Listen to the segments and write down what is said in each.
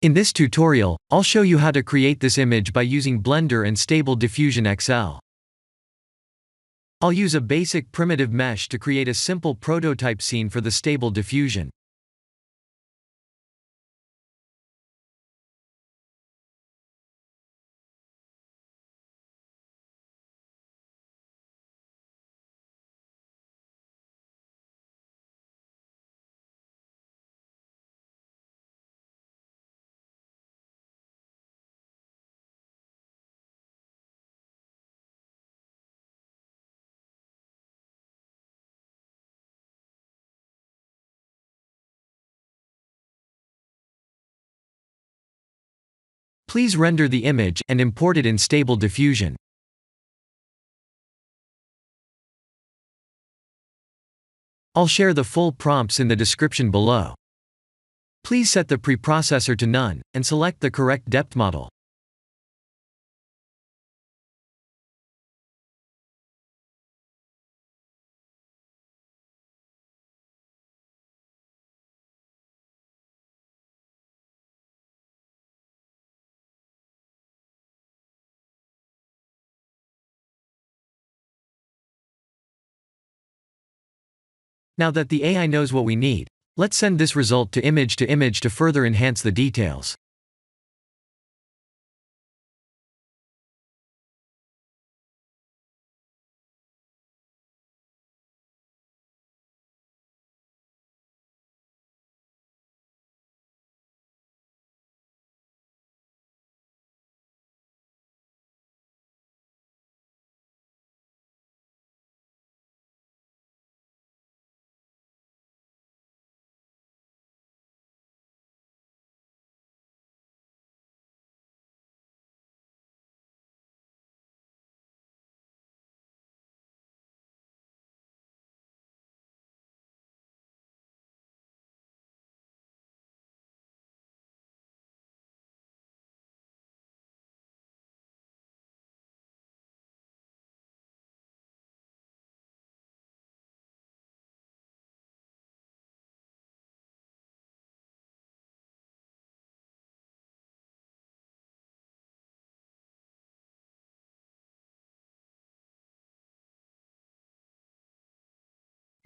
In this tutorial, I'll show you how to create this image by using Blender and Stable Diffusion XL. I'll use a basic primitive mesh to create a simple prototype scene for the Stable Diffusion. Please render the image and import it in Stable Diffusion. I'll share the full prompts in the description below. Please set the preprocessor to none, and select the correct depth model. Now that the AI knows what we need, let's send this result to image to further enhance the details.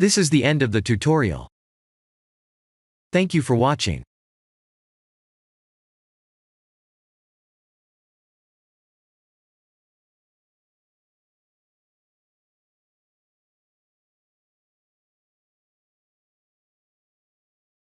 This is the end of the tutorial. Thank you for watching.